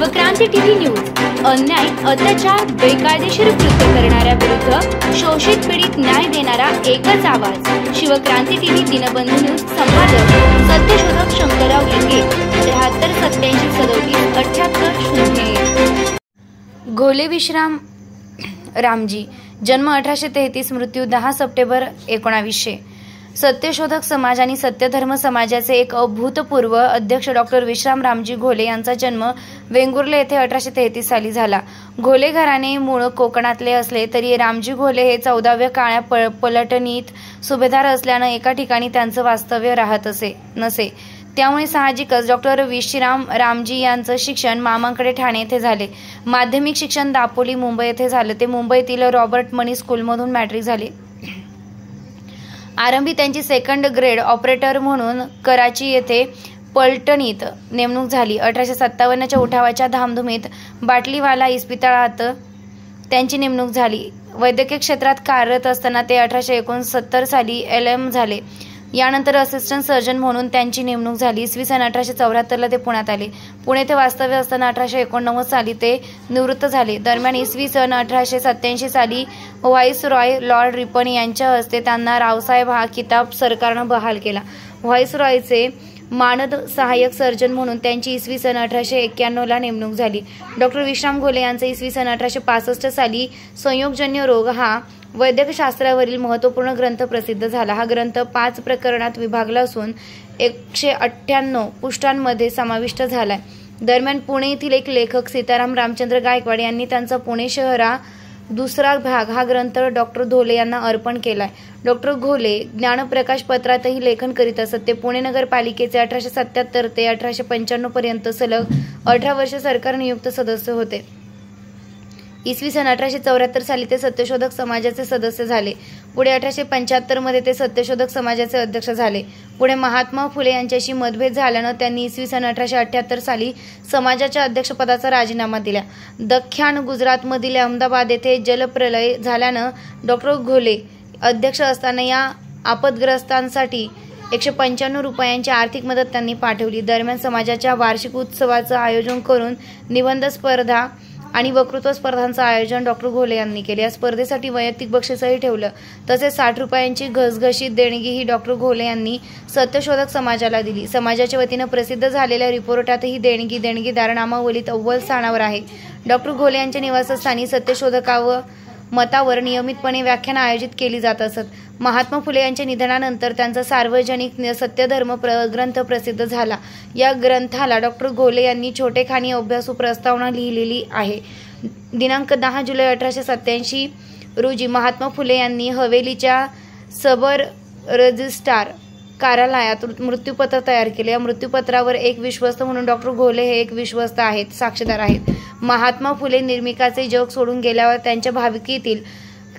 Shivkranti TV news अन्याय, अत्याचार, बेकायदेशीर कृत्य करणाऱ्या विरुद्ध शोषित पीडित न्याय देणारा एकच आवाज। शिवक्रांती टीव्ही दिनबंधू न्यूज संपादक सत्यशोधक शंकरराव लिंगे 73 87 37 78 0। घोले विश्राम रामजी, जन्म 1833, मृत्यू 10 सप्टेंबर 1900। सत्यशोधक समाज आणि सत्यधर्म समाजाचे एक अभूतपूर्व अध्यक्ष डॉक्टर विश्राम रामजी घोले यांचा जन्म वेंगुर्ले येथे 1833 साली झाला। घोले घराणे मूळ कोकणातले असले तरी रामजी घोले हे 14व्या काळ्या पलटणीत सुभेदार असल्याने एका ठिकाणी त्यांचं वास्तव्य राहत नसे। त्यामुळे साहजिकच डॉक्टर विश्राम रामजी यांचं शिक्षण मामांकडे ठाणे येथे झाले। माध्यमिक शिक्षण दापोली मुंबई येथे झाले। ते मुंबईतील रॉबर्ट मनी स्कूलमधून मॅट्रिक झाले। आरंभी त्यांची सेकंड ग्रेड ऑपरेटर म्हणून कराची येथे पलटणीत नेमणूक झाली। 1857च्या उठावाच्या धामधुमीत बाटलीवाला इस्पितळात त्यांची नेमणूक झाली। वैद्यकीय क्षेत्रात कार्यरत असताना ते 1869 साली LM झाले। यानंतर असिस्टंट सर्जन म्हणून त्यांची नेमणूक झाली। इसवी सन 1874ला ते पुण्यात आले। पुणे येथे वास्तव्य असताना 1889 साली ते निवृत्त झाले। दरम्यान इसवी सन 1887 साली व्हाईसरॉय लॉर्ड रिपन यांच्या हस्ते त्यांना रावसाहेब हा किताब सरकारनं बहाल केला। व्हाईसरॉयचे मानद सहाय्यक सर्जन म्हणून त्यांची इसवी सन 1891ला नेमणूक झाली। डॉक्टर विश्राम घोले यांचा इसवी सन 1865 साली संयोगजन्य रोग हा वैद्यकशास्त्रावरील महत्त्वपूर्ण ग्रंथ प्रसिद्ध झाला। हा ग्रंथ 5 प्रकरणात विभागला असून 198 पुष्टांमध्ये समाविष्ट झालाय। दरम्यान पुणे येथील एक लेखक सीताराम रामचंद्र गायकवाड यांनी त्यांचा पुणे शहरा दुसरा भाग हा ग्रंथ डॉक्टर घोले यांना अर्पण केलाय। डॉक्टर घोले ज्ञानप्रकाश पत्रातही लेखन करीत असत। ते पुणे नगरपालिकेचे 1877 ते 1895 पर्यंत सलग 18 वर्ष सरकार नियुक्त सदस्य होते। इसवी सन 1874 साली ते सत्यशोधक समाजाचे सदस्य झाले। पुढे 1875 मध्ये ते सत्यशोधक समाजाचे अध्यक्ष झाले। पुढे महात्मा फुले यांच्याशी मतभेद झाल्यानं त्यांनी इसवी सन 1878 साली समाजाच्या अध्यक्षपदाचा राजीनामा दिला। दख्यान गुजरातमधील अहमदाबाद येथे जलप्रलय झाल्यानं डॉक्टर घोले अध्यक्ष असताना या आपदग्रस्तांसाठी 195 रुपयांची आर्थिक मदत त्यांनी पाठवली। दरम्यान समाजाच्या वार्षिक उत्सवाचं आयोजन करून निबंध स्पर्धा आणि वक्तृत्व स्पर्धांचं आयोजन डॉक्टर घोले यांनी केले। या स्पर्धेसाठी वैयक्तिक बक्षीसही ठेवलं। तसेच 60 रुपयांची घसघशीत देणगीही डॉक्टर घोले यांनी सत्यशोधक समाजाला दिली। समाजाच्या वतीनं प्रसिद्ध झालेल्या रिपोर्टातही देणगीदार नामावलीत अव्वल स्थानावर आहे। डॉक्टर घोले यांच्या निवासस्थानी सत्यशोधकावर मतावर नियमितपणे व्याख्यान आयोजित केली जात असत। महात्मा फुले यांच्या निधनानंतर त्यांचा सार्वजनिक सत्यधर्म ग्रंथ प्रसिद्ध झाला। या ग्रंथाला डॉक्टर घोले यांनी छोटेखानी अभ्यासू प्रस्तावना लिहिलेली आहे। दिनांक 10 जुलै 1887 रोजी महात्मा फुले यांनी हवेलीच्या सबर रजिस्ट्रार कार्यालयात मृत्यूपत्र तयार केले। या मृत्यूपत्रावर एक विश्वस्त म्हणून डॉक्टर घोले हे एक विश्वस्त आहेत, साक्षीदार आहेत। महात्मा फुले निर्मिकाचे जग सोडून गेल्यावर त्यांच्या भावकीतील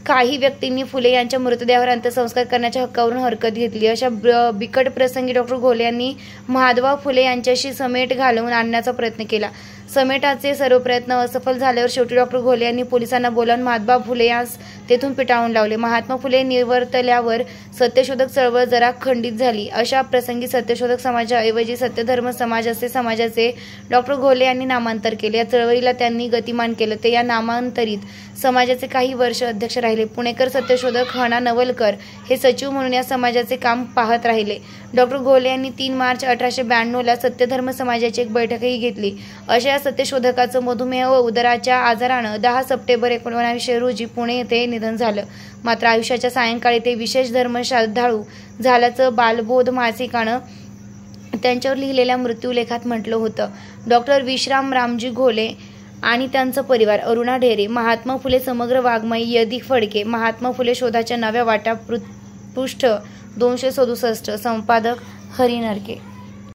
काही व्यक्तींनी फुले यांच्या मृतदेहावर अंत्यसंस्कार करण्याच्या हक्कावरून हरकत घेतली। अशा बिकट प्रसंगी डॉक्टर घोले यांनी महादेव फुले यांच्याशी समेट घालवून आणण्याचा प्रयत्न केला। समेटाचे सर्व प्रयत्न असफल झाल्यावर शेवटी डॉक्टर घोले यांनी पोलिसांना बोलावून महादेव फुले यांस तेथून पिटाळून लावले। महात्मा फुले निवर्तल्यावर सत्यशोधक चळवळ जरा खंडित झाली। अशा प्रसंगी सत्यशोधक समाजाऐवजी सत्यधर्म समाज असे समाजाचे डॉक्टर घोले यांनी नामांतर केले। या चळवळीला त्यांनी गतिमान केलं। ते या नामांतरित समाजाचे काही वर्ष अध्यक्ष राहिले। पुणेकर सत्यशोधक हना नवलकर हे सचिव म्हणून या समाजाचे काम पाहत राहिले। डॉक्टर घोले यांनी 3 मार्च 1892ला सत्यधर्म समाजाची एक बैठकही घेतली। अशा सत्यशोधकाचं मधुमेह व उदराच्या आजारानं 10 सप्टेंबर 1900 रोजी पुणे येथे निधन झालं। मात्र आयुष्याच्या सायंकाळी ते विशेष धर्म श्रद्धाळू झाल्याचं बालबोध मासिकानं त्यांच्यावर लिहिलेल्या मृत्यूलेखात म्हटलं होतं। डॉक्टर विश्राम रामजी घोले आणि त्यांचा परिवार, अरुणा ढेरे, महात्मा फुले समग्र वाङ्मय, यदी फडके, महात्मा फुले शोधाच्या नव्या वाटा, पृष्ठ 267, संपादक हरी नरके।